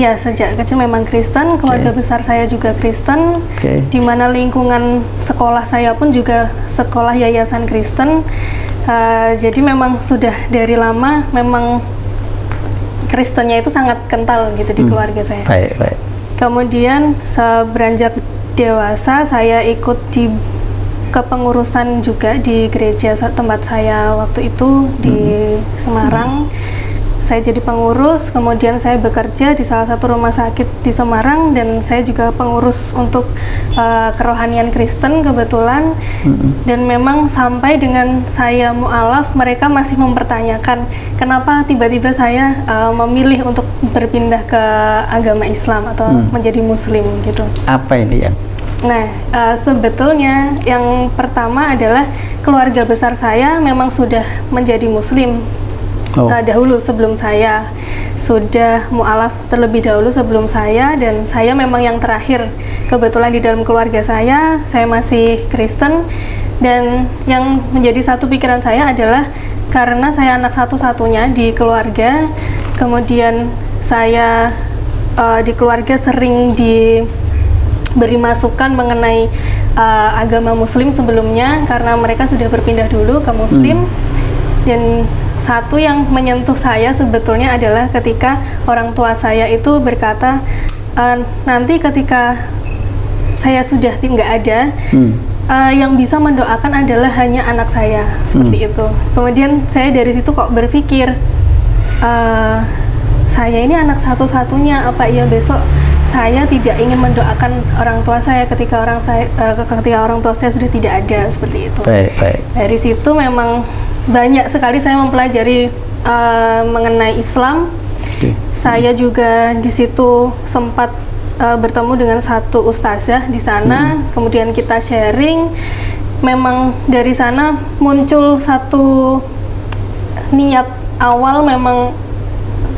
Iya, sejak kecil memang Kristen, keluarga besar saya juga Kristen, di mana lingkungan sekolah saya pun juga sekolah yayasan Kristen. Jadi memang sudah dari lama memang Kristennya itu sangat kental gitu di keluarga saya. Baik. Kemudian beranjak dewasa saya ikut di kepengurusan juga di gereja tempat saya waktu itu di Semarang. Saya jadi pengurus, kemudian saya bekerja di salah satu rumah sakit di Semarang, dan saya juga pengurus untuk kerohanian Kristen kebetulan. Dan memang sampai dengan saya mu'alaf, mereka masih mempertanyakan kenapa tiba-tiba saya memilih untuk berpindah ke agama Islam atau menjadi Muslim gitu. Apa ini ya? Nah, sebetulnya yang pertama adalah keluarga besar saya memang sudah menjadi Muslim. Dahulu sebelum saya sudah mu'alaf terlebih dahulu sebelum saya, dan saya memang yang terakhir kebetulan di dalam keluarga saya masih Kristen. Dan yang menjadi satu pikiran saya adalah karena saya anak satu-satunya di keluarga, kemudian saya di keluarga sering diberi masukan mengenai agama Muslim sebelumnya karena mereka sudah berpindah dulu ke Muslim. Dan satu yang menyentuh saya sebetulnya adalah ketika orang tua saya itu berkata, nanti ketika saya sudah nggak ada, yang bisa mendoakan adalah hanya anak saya, seperti itu. Kemudian saya dari situ kok berpikir, saya ini anak satu-satunya, apa iya besok saya tidak ingin mendoakan orang tua saya ketika orang tua saya sudah tidak ada, seperti itu. Baik. Dari situ memang banyak sekali saya mempelajari mengenai Islam. Saya juga di situ sempat bertemu dengan satu ustazah di sana. Kemudian kita sharing. Memang dari sana muncul satu niat awal, memang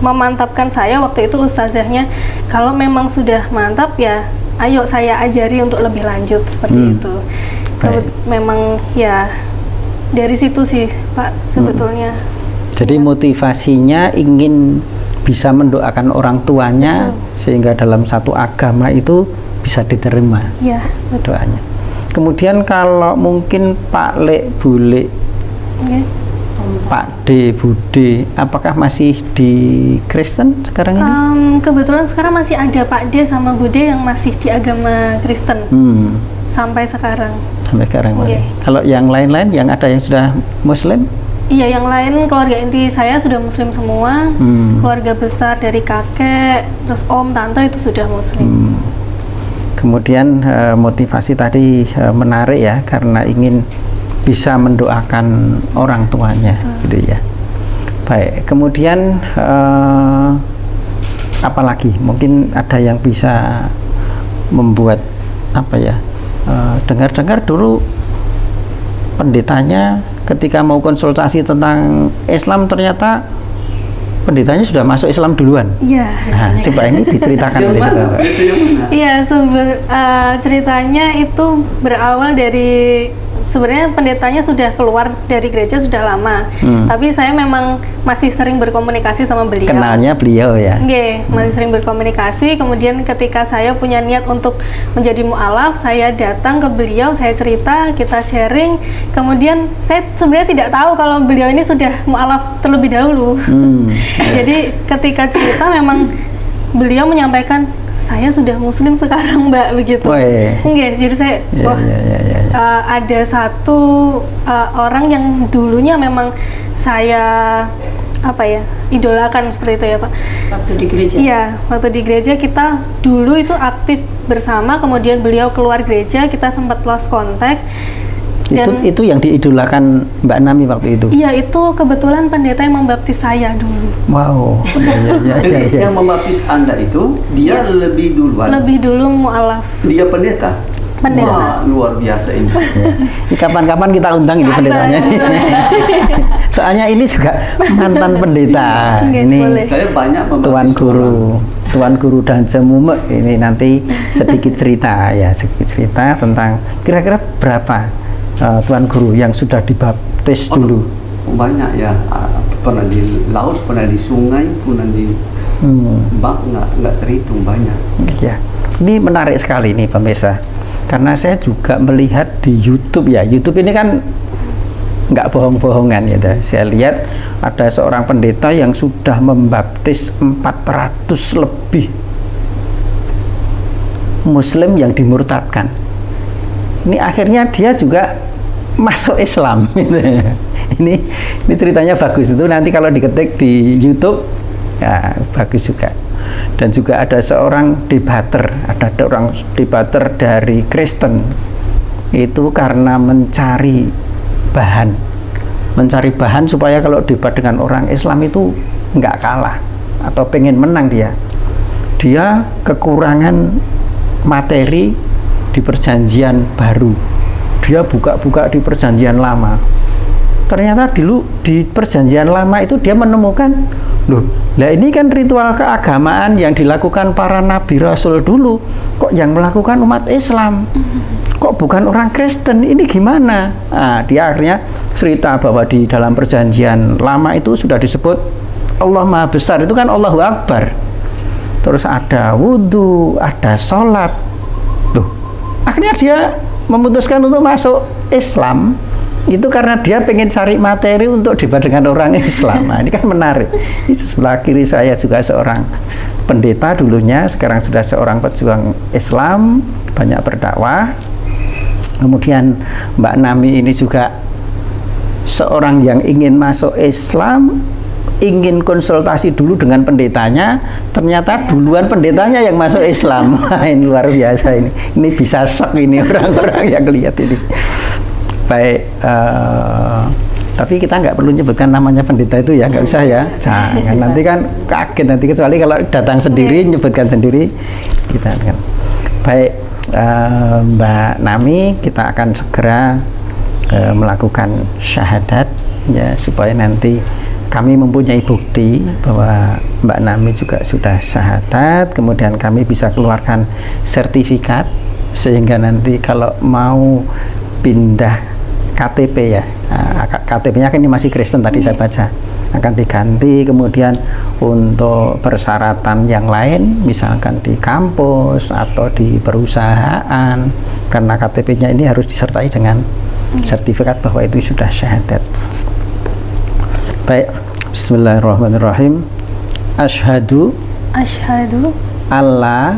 memantapkan saya waktu itu ustazahnya, kalau memang sudah mantap ya ayo saya ajari untuk lebih lanjut, seperti itu. Memang ya dari situ sih Pak sebetulnya. Jadi motivasinya ingin bisa mendoakan orang tuanya, sehingga dalam satu agama itu bisa diterima doanya. Kemudian kalau mungkin Pak Le, Bu Le, Pak D, Bude, apakah masih di Kristen sekarang ini? Kebetulan sekarang masih ada Pak D sama Bude yang masih di agama Kristen sampai sekarang. Kalau yang lain-lain, yang ada yang sudah Muslim? Iya, yang lain keluarga inti saya sudah Muslim semua. Keluarga besar dari kakek, terus om, tante itu sudah Muslim. Kemudian motivasi tadi menarik ya, karena ingin bisa mendoakan orang tuanya, gitu ya. Baik, kemudian apalagi mungkin ada yang bisa membuat apa ya? Dengar-dengar dulu pendetanya ketika mau konsultasi tentang Islam ternyata pendetanya sudah masuk Islam duluan. Iya. Nah, coba ini diceritakan oleh saudara. Iya, ceritanya itu berawal dari sebenarnya pendetanya sudah keluar dari gereja sudah lama, tapi saya memang masih sering berkomunikasi sama beliau. Kenalnya beliau ya? Masih sering berkomunikasi. Kemudian ketika saya punya niat untuk menjadi mu'alaf, saya datang ke beliau, saya cerita, kita sharing. Kemudian saya sebenarnya tidak tahu kalau beliau ini sudah mu'alaf terlebih dahulu. Jadi ketika cerita memang beliau menyampaikan, saya sudah Muslim sekarang Mbak, begitu. Jadi saya ada satu orang yang dulunya memang saya idolakan, seperti itu ya Pak. Waktu di gereja? Iya, waktu di gereja kita dulu itu aktif bersama, kemudian beliau keluar gereja, kita sempat lost contact. Itu yang diidolakan Mbak Nami waktu itu? Iya, itu kebetulan pendeta yang membaptis saya dulu. Wow. Yang membaptis Anda itu, dia lebih duluan? Lebih dulu mu'alaf. Dia pendeta? Wah, luar biasa ini. Kapan-kapan kita undang ini pendetanya. Soalnya ini juga mantan pendeta. Ini saya banyak Tuan Guru dan Jemume. Ini nanti sedikit cerita tentang kira-kira berapa Tuan Guru yang sudah dibaptis dulu. Banyak ya, pernah di laut, pernah di sungai, pernah di nggak terhitung banyak. Ya, ini menarik sekali nih pemirsa, karena saya juga melihat di YouTube ya. YouTube ini kan nggak bohong-bohongan gitu. Saya lihat ada seorang pendeta yang sudah membaptis 400 lebih Muslim yang dimurtadkan. Ini akhirnya dia juga masuk Islam. Ini ceritanya bagus, itu nanti kalau diketik di YouTube ya bagus juga. Dan juga ada seorang debater, ada orang debater dari Kristen, itu karena mencari bahan supaya kalau debat dengan orang Islam itu nggak kalah atau pengen menang. Dia kekurangan materi di perjanjian baru, dia buka-buka di perjanjian lama. Ternyata dulu di perjanjian lama itu dia menemukan, loh, lah ini kan ritual keagamaan yang dilakukan para nabi rasul dulu, kok yang melakukan umat Islam, kok bukan orang Kristen, ini gimana? Nah, dia akhirnya cerita bahwa di dalam perjanjian lama itu sudah disebut Allah Maha Besar, itu kan Allahu Akbar, terus ada wudhu, ada sholat. Loh, akhirnya dia memutuskan untuk masuk Islam itu karena dia pengen cari materi untuk debat dengan orang Islam. Nah, ini kan menarik. Itu sebelah kiri saya juga seorang pendeta dulunya, sekarang sudah seorang pejuang Islam, banyak berdakwah. Kemudian Mbak Nami ini juga seorang yang ingin masuk Islam, ingin konsultasi dulu dengan pendetanya, ternyata duluan pendetanya yang masuk Islam. Ini luar biasa ini. Ini bisa shock ini orang-orang yang lihat ini. Baik, tapi kita nggak perlu nyebutkan namanya pendeta itu ya, nggak usah ya, jangan, nanti kan kaget nanti, kecuali kalau datang sendiri nyebutkan sendiri kita kan. Baik, Mbak Nami, kita akan segera melakukan syahadat ya, supaya nanti kami mempunyai bukti bahwa Mbak Nami juga sudah syahadat, kemudian kami bisa keluarkan sertifikat sehingga nanti kalau mau pindah KTP ya, KTP-nya kan ini masih Kristen tadi saya baca, akan diganti. Kemudian untuk persyaratan yang lain, misalkan di kampus atau di perusahaan, karena KTP-nya ini harus disertai dengan sertifikat bahwa itu sudah syahadat. Baik, bismillahirrahmanirrahim. Asyhadu alla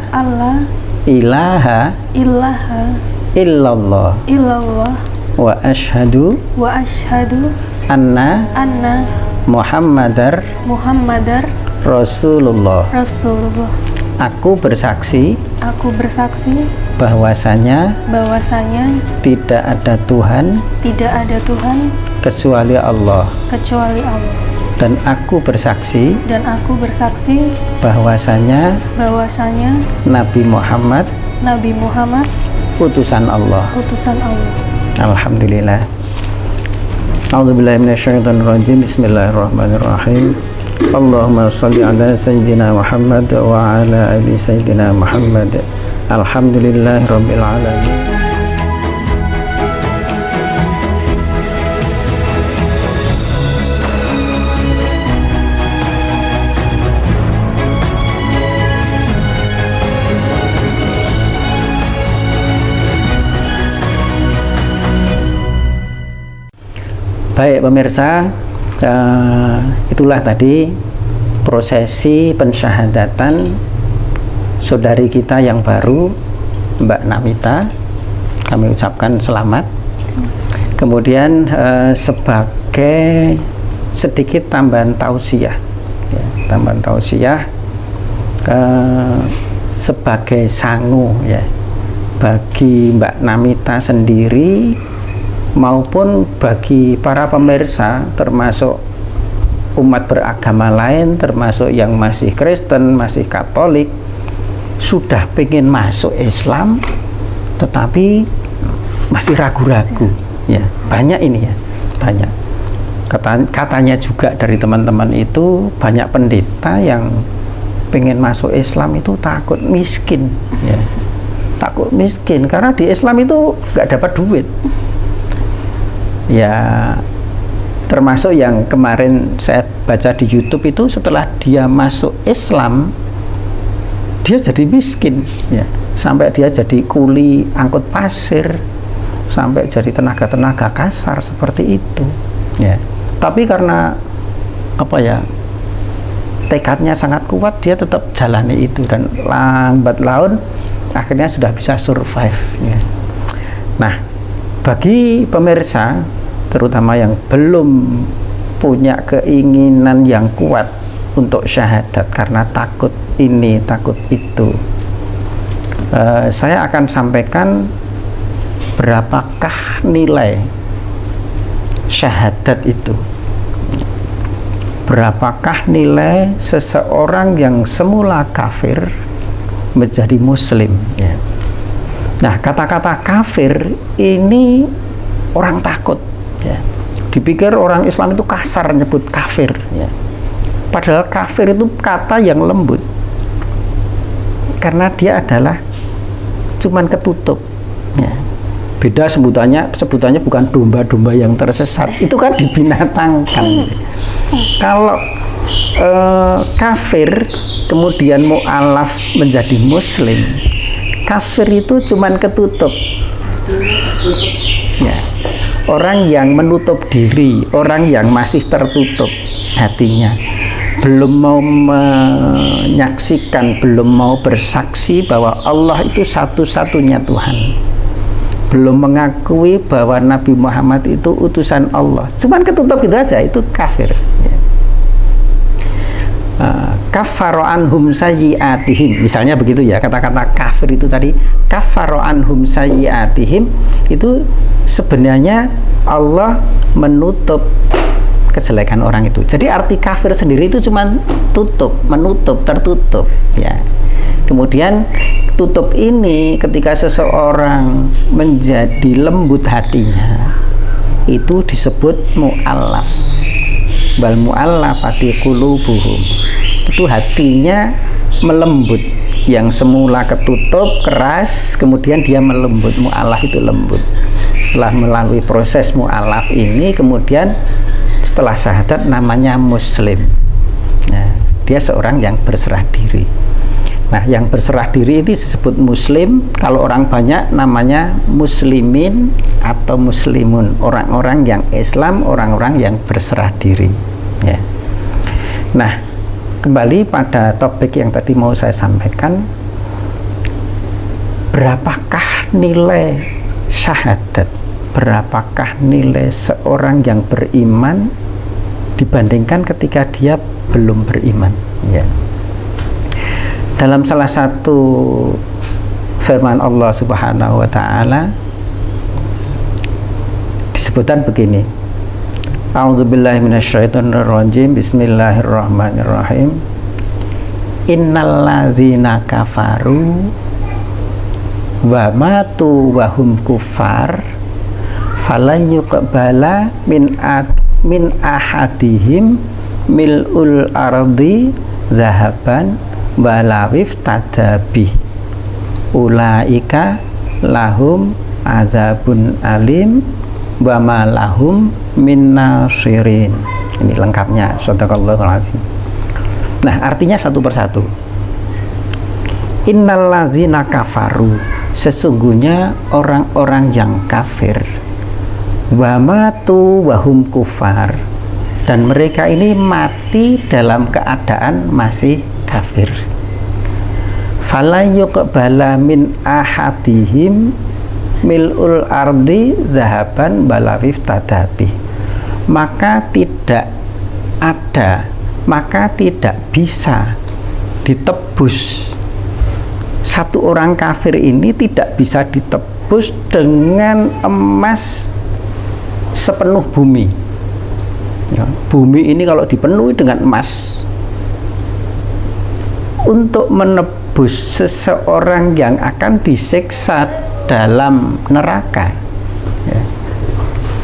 ilaha illallah wa asyhadu anna Muhammadar Rasulullah. Aku bersaksi bahwasanya tidak ada Tuhan kecuali Allah. Dan aku bersaksi bahwasanya Nabi Muhammad utusan Allah. Alhamdulillah. A'udzubillahi minasyaitonirrajim. Bismillahirrahmanirrahim. Allahumma shalli ala sayyidina Muhammad wa ala ali sayyidina Muhammad. Alhamdulillahirabbil alamin. Baik pemirsa, itulah tadi prosesi pensyahadatan saudari kita yang baru, Mbak Namita. Kami ucapkan selamat. Kemudian sebagai sedikit tambahan tausiah, ya, sebagai sangu ya bagi Mbak Namita sendiri maupun bagi para pemirsa, termasuk umat beragama lain, termasuk yang masih Kristen, masih Katolik, sudah pengen masuk Islam tetapi masih ragu-ragu ya, banyak ini ya, banyak. Katanya juga dari teman-teman itu banyak pendeta yang pengen masuk Islam itu takut miskin ya, takut miskin karena di Islam itu nggak dapat duit ya. Termasuk yang kemarin saya baca di YouTube itu, setelah dia masuk Islam, dia jadi miskin, ya. Sampai dia jadi kuli angkut pasir, sampai jadi tenaga-tenaga kasar seperti itu, ya. Tapi karena apa ya, tekadnya sangat kuat, dia tetap jalani itu, dan lambat laun akhirnya sudah bisa survive, ya. Nah, bagi pemirsa terutama yang belum punya keinginan yang kuat untuk syahadat karena takut ini takut itu, saya akan sampaikan berapakah nilai syahadat itu, berapakah nilai seseorang yang semula kafir menjadi muslim, ya. Nah, kata-kata kafir ini orang takut, ya. Dipikir orang Islam itu kasar nyebut kafir, ya. Padahal kafir itu kata yang lembut, karena dia adalah cuman ketutup, ya. Beda sebutannya bukan domba-domba yang tersesat, itu kan dibinatangkan. Kalau kafir kemudian mu'alaf menjadi muslim, kafir itu cuman ketutup, ya. Orang yang menutup diri, orang yang masih tertutup hatinya, belum mau menyaksikan, belum mau bersaksi bahwa Allah itu satu-satunya Tuhan, belum mengakui bahwa Nabi Muhammad itu utusan Allah, cuman ketutup gitu aja, itu kafir, ya. Kafaro anhum sayyiatihim, misalnya begitu, ya. Kata-kata kafir itu tadi, kafaro anhum sayyiatihim, itu sebenarnya Allah menutup kejelekan orang itu. Jadi arti kafir sendiri itu cuma tutup, menutup, tertutup, ya. Kemudian tutup ini ketika seseorang menjadi lembut hatinya, itu disebut mu'allaf. Wal mu'allafati qulubuhum, itu hatinya melembut, yang semula ketutup keras kemudian dia melembut. Mu'allaf itu lembut. Setelah melalui proses mu'allaf ini, kemudian setelah syahadat namanya muslim. Nah, dia seorang yang berserah diri. Nah, yang berserah diri itu disebut muslim. Kalau orang banyak namanya muslimin atau muslimun, orang-orang yang Islam, orang-orang yang berserah diri, ya. Nah, kembali pada topik yang tadi mau saya sampaikan, berapakah nilai syahadat, berapakah nilai seorang yang beriman dibandingkan ketika dia belum beriman, ya. Dalam salah satu firman Allah Subhanahu wa taala disebutkan begini. A'udzubillahi minasyaitonirrajim. Bismillahirrahmanirrahim. Innalladzina kafaru wa matu wa hum kuffar falan yuqbala min ahadihim mil'ul ardi zahaban walawif tadabi ulaika lahum azabun alim wa ma lahum min nasirin. Ini lengkapnya, shadaqallahul azim. Nah, artinya satu persatu. Innallazina kafaru, sesungguhnya orang-orang yang kafir, wa matu wa hum kufar, dan mereka ini mati dalam keadaan masih kafir. Fala yuqbala min ahadihim mil'ul ardi zahaban balawif tadabi, maka tidak bisa ditebus. Satu orang kafir ini tidak bisa ditebus dengan emas sepenuh bumi, ya. Bumi ini kalau dipenuhi dengan emas, untuk menebus seseorang yang akan disiksa dalam neraka, ya,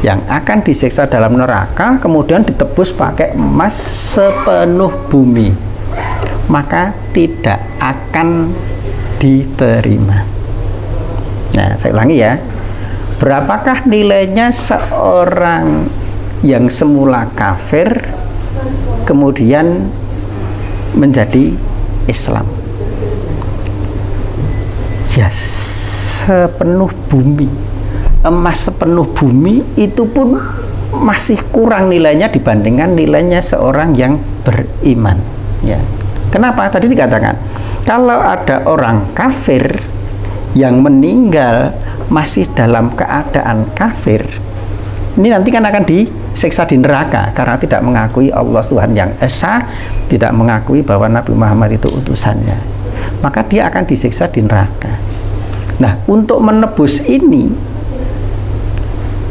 yang akan disiksa dalam neraka kemudian ditebus pakai emas sepenuh bumi, maka tidak akan diterima. Nah, saya ulangi, ya. Berapakah nilainya seorang yang semula kafir kemudian menjadi Islam. Ya, sepenuh bumi, emas sepenuh bumi itu pun masih kurang nilainya dibandingkan nilainya seorang yang beriman. Ya. Kenapa? Tadi dikatakan kalau ada orang kafir yang meninggal masih dalam keadaan kafir, ini nanti kan akan disiksa di neraka karena tidak mengakui Allah Tuhan yang esa, tidak mengakui bahwa Nabi Muhammad itu utusannya, maka dia akan disiksa di neraka. Nah, untuk menebus ini,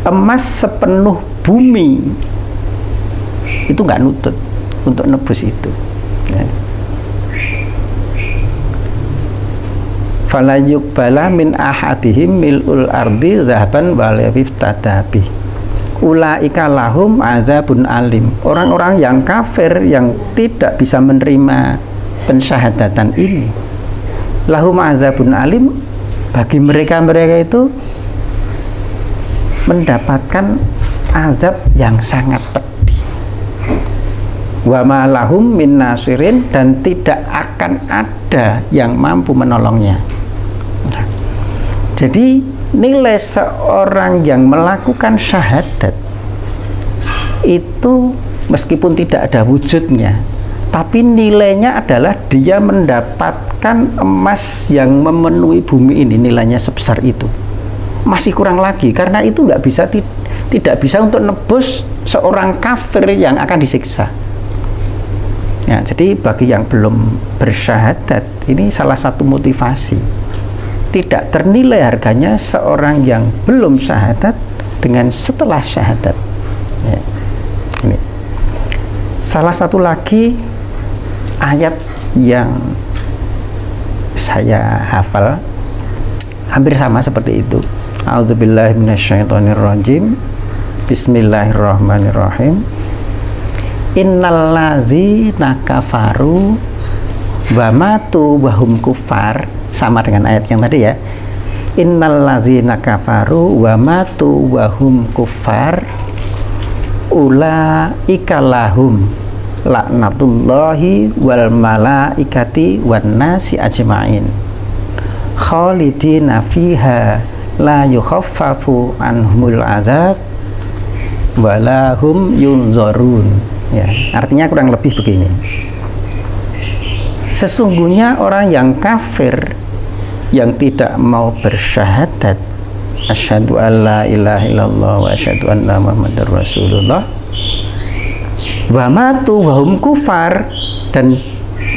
emas sepenuh bumi itu nggak nutut untuk nebus itu. Ya. Fala yuqbala min ahadihim mil'ul ardi dzahaban wa la yiftadabi. Ulaika lahum azabun alim. Orang-orang yang kafir yang tidak bisa menerima pensyahadatan ini, lahum azabun alim, bagi mereka itu mendapatkan azab yang sangat pedih. Wa ma lahum min nasirin, dan tidak akan ada yang mampu menolongnya. Jadi nilai seorang yang melakukan syahadat itu meskipun tidak ada wujudnya, tapi nilainya adalah dia mendapatkan emas yang memenuhi bumi ini, nilainya sebesar itu. Masih kurang lagi, karena itu nggak bisa, tidak bisa untuk nebus seorang kafir yang akan disiksa. Ya, jadi bagi yang belum bersyahadat, ini salah satu motivasi. Tidak ternilai harganya seorang yang belum syahadat dengan setelah syahadat. Ya. Ini. Salah satu lagi ayat yang saya hafal hampir sama seperti itu. A'udzubillahi minasyaitonirrajim. Bismillahirrahmanirrahim. Innalladzina kafaru wa matu wa hum kufar, sama dengan ayat yang tadi ya. Innalladzina kafaru wa matu wa hum kufar ulaika lahum laknatullahi wal malaikati wan nasi ajmain khalidina fiha la yukhaffafu anhumul azab wala hum yunzarun. Ya, artinya kurang lebih begini. Sesungguhnya orang yang kafir yang tidak mau bersyahadat asyhadu alla ilaha illallah wa asyhadu anna muhammadar rasulullah wa matu wa hum kufar, dan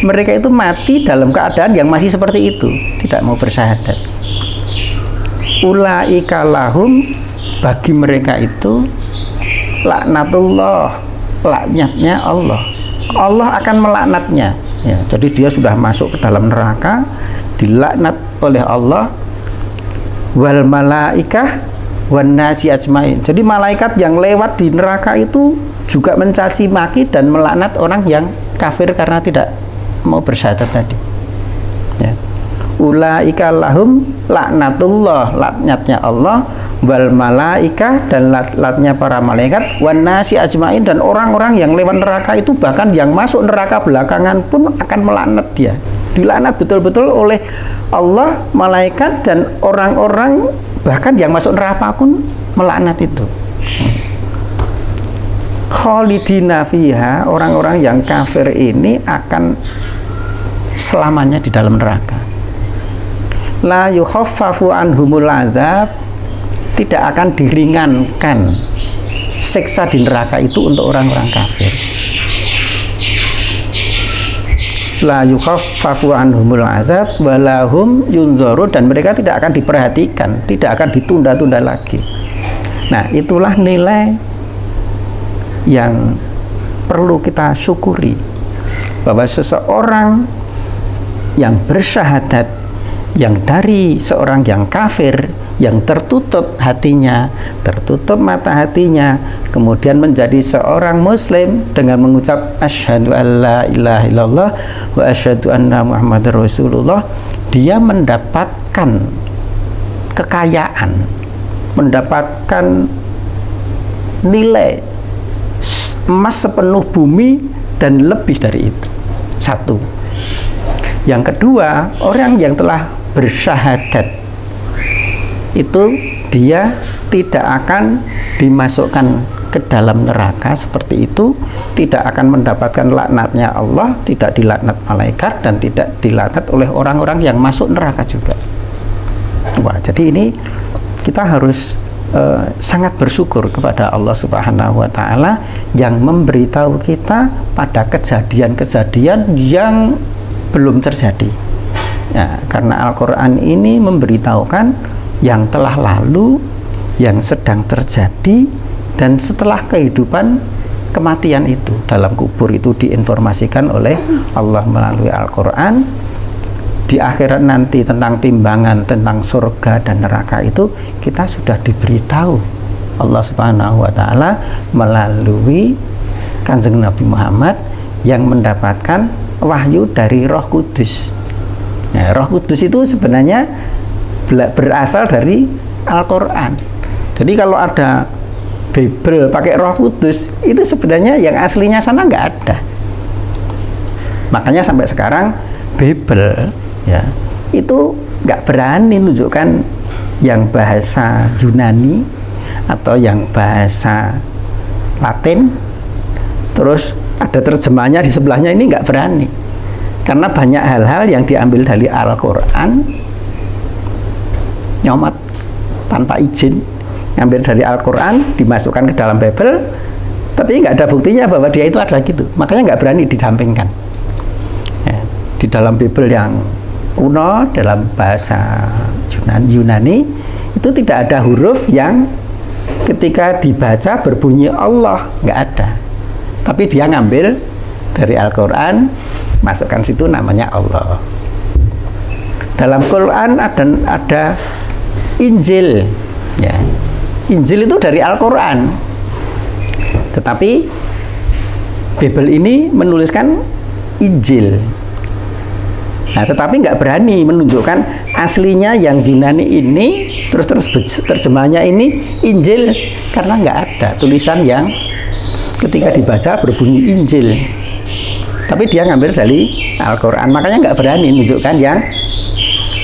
mereka itu mati dalam keadaan yang masih seperti itu, tidak mau bersyahadat. Ulaika lahum, bagi mereka itu laknatullah, laknatnya Allah. Allah akan melaknatnya. Ya, jadi dia sudah masuk ke dalam neraka, dilaknat oleh Allah. Wal malaikah wan nasi ajmain. Jadi malaikat yang lewat di neraka itu juga mencaci maki dan melaknat orang yang kafir karena tidak mau bersyahadat tadi. Ya. Ulaika lahum laknatullah, laknatnya Allah, wal malaikah, dan laknatnya para malaikat, wan nasi ajmain, dan orang-orang yang lewat neraka itu, bahkan yang masuk neraka belakangan pun akan melaknat dia. Dilaknat betul-betul oleh Allah, malaikat, dan orang-orang bahkan yang masuk neraka pun melaknat itu. Khalidina fiha, orang-orang yang kafir ini akan selamanya di dalam neraka. La yukhaffafu anhumul azab, tidak akan diringankan siksa di neraka itu untuk orang-orang kafir. La yukhaffafu anhumul azab walahum yunzarun, dan mereka tidak akan diperhatikan, tidak akan ditunda-tunda lagi. Nah, itulah nilai yang perlu kita syukuri, bahwa seseorang yang bersyahadat, yang dari seorang yang kafir, yang tertutup hatinya, tertutup mata hatinya, kemudian menjadi seorang muslim dengan mengucap asyhadu alla ilaha illallah wa asyhadu anna muhammadar rasulullah, dia mendapatkan kekayaan, mendapatkan nilai emas sepenuh bumi dan lebih dari itu. Satu. Yang kedua, orang yang telah bersyahadat itu dia tidak akan dimasukkan ke dalam neraka seperti itu, tidak akan mendapatkan laknatnya Allah, tidak dilaknat malaikat, dan tidak dilaknat oleh orang-orang yang masuk neraka juga. Wah, jadi ini kita harus sangat bersyukur kepada Allah Subhanahu wa Ta'ala yang memberitahu kita pada kejadian-kejadian yang belum terjadi. Ya, karena Al-Quran ini memberitahukan yang telah lalu, yang sedang terjadi, dan setelah kehidupan kematian itu. Dalam kubur itu diinformasikan oleh Allah melalui Al-Quran. Di akhirat nanti tentang timbangan, tentang surga dan neraka itu kita sudah diberitahu Allah Subhanahu wa Ta'ala melalui Kanjeng Nabi Muhammad yang mendapatkan wahyu dari Roh Kudus. Nah, Roh Kudus itu sebenarnya berasal dari Al-Quran. Jadi kalau ada Bible pakai Roh Kudus, itu sebenarnya yang aslinya sana nggak ada. Makanya sampai sekarang Bible ya itu nggak berani menunjukkan yang bahasa Yunani atau yang bahasa Latin, terus ada terjemahnya di sebelahnya, ini nggak berani karena banyak hal-hal yang diambil dari Al-Quran, nyomot tanpa izin, ngambil dari Al-Quran dimasukkan ke dalam Bible, tapi nggak ada buktinya bahwa dia itu ada gitu, makanya nggak berani didampingkan ya. Di dalam Bible yang kuno, dalam bahasa Yunani itu tidak ada huruf yang ketika dibaca berbunyi Allah, nggak ada, tapi dia ngambil dari Al-Quran, masukkan situ namanya Allah. Dalam Quran ada Injil ya. Injil itu dari Al-Quran, tetapi Bible ini menuliskan Injil. Nah, tetapi nggak berani menunjukkan aslinya yang Yunani ini, terus terjemahnya ini Injil, karena nggak ada tulisan yang ketika dibaca berbunyi Injil. Tapi dia ngambil dari Al-Quran, makanya nggak berani menunjukkan yang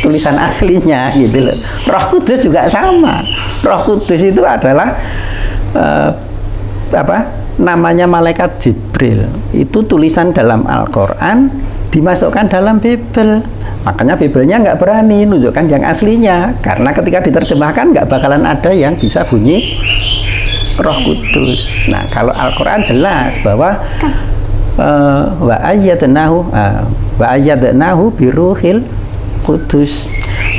tulisan aslinya gitu loh. Roh Kudus juga sama. Roh Kudus itu adalah namanya malaikat Jibril. Itu tulisan dalam Al-Quran dimasukkan dalam Bible. Makanya Biblenya nggak berani menunjukkan yang aslinya, karena ketika diterjemahkan nggak bakalan ada yang bisa bunyi Roh Kudus. Nah, kalau Al-Quran jelas bahwa wa ayyadnahu biruhil Kudus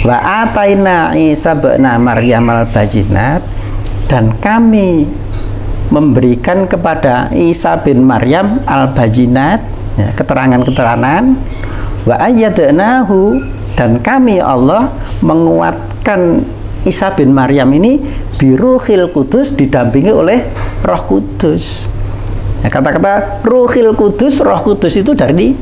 wa ataina Isa ibna Maryam al-Bayyinat, dan kami memberikan kepada Isa bin Maryam al-Bayyinat ya, keterangan-keterangan, wa ayyadnahu, dan kami Allah menguatkan Isa bin Maryam ini biruhil Kudus, didampingi oleh Roh Kudus. Ya, kata-kata Ruhil Kudus, Roh Kudus itu dari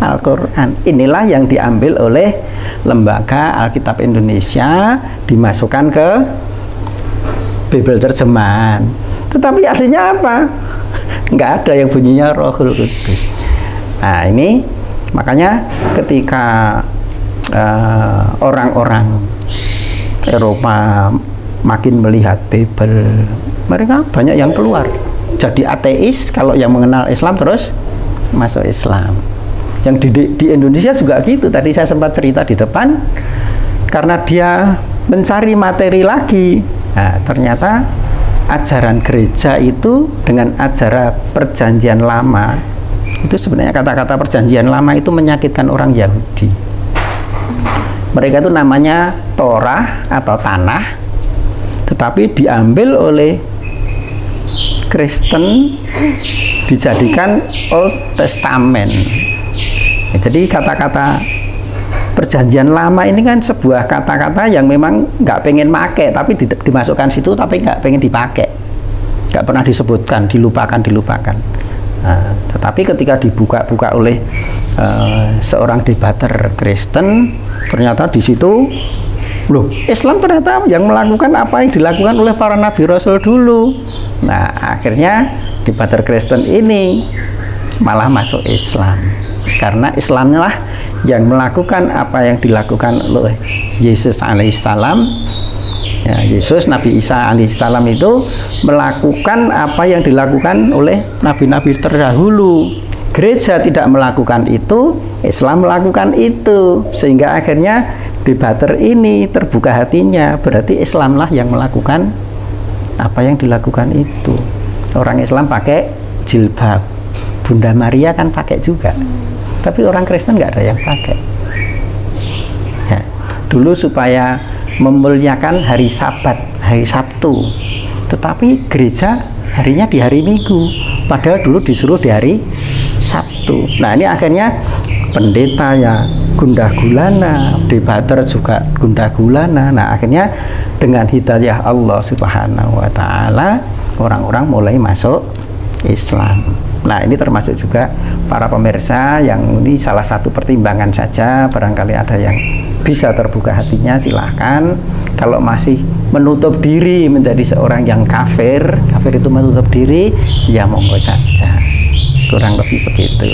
Al-Quran. Inilah yang diambil oleh Lembaga Alkitab Indonesia, dimasukkan ke Bible terjemahan. Tetapi aslinya apa? Nggak ada yang bunyinya Rohul Kudus. Nah, ini makanya ketika orang-orang Eropa makin melihat Bible, mereka banyak yang keluar jadi ateis. Kalau yang mengenal Islam terus masuk Islam. Yang di Indonesia juga gitu. Tadi saya sempat cerita di depan, karena dia mencari materi lagi. Nah, ternyata ajaran gereja itu dengan ajaran perjanjian lama itu sebenarnya, kata-kata perjanjian lama itu menyakitkan orang Yahudi. Mereka itu namanya Torah atau tanah, tetapi diambil oleh Kristen dijadikan Old Testament. Jadi kata-kata perjanjian lama ini kan sebuah kata-kata yang memang nggak pengen make, tapi dimasukkan situ, tapi nggak pengen dipakai, nggak pernah disebutkan, dilupakan. Nah, tetapi ketika dibuka-buka oleh seorang debater Kristen, ternyata di situ, loh, Islam ternyata yang melakukan apa yang dilakukan oleh para nabi rasul dulu. Nah, akhirnya debater Kristen ini malah masuk Islam, karena Islamlah yang melakukan apa yang dilakukan oleh Yesus alaihissalam. Ya, Yesus, Nabi Isa alaihissalam itu melakukan apa yang dilakukan oleh nabi-nabi terdahulu. Gereja tidak melakukan itu, Islam melakukan itu, sehingga akhirnya debater ini terbuka hatinya, berarti Islamlah yang melakukan apa yang dilakukan itu. Orang Islam pakai jilbab, Bunda Maria kan pakai juga, tapi orang Kristen nggak ada yang pakai. Ya, dulu supaya memuliakan hari Sabat, hari Sabtu, tetapi gereja harinya di hari Minggu, padahal dulu disuruh di hari Sabtu. Nah, ini akhirnya pendeta ya gundah gulana, debater juga gundah gulana. Nah, akhirnya dengan hidayah Allah Subhanahu wa taala, orang-orang mulai masuk Islam. Nah, ini termasuk juga para pemirsa yang ini salah satu pertimbangan saja, barangkali ada yang bisa terbuka hatinya, silahkan. Kalau masih menutup diri menjadi seorang yang kafir, kafir itu menutup diri, ya monggo saja. Kurang lebih begitu.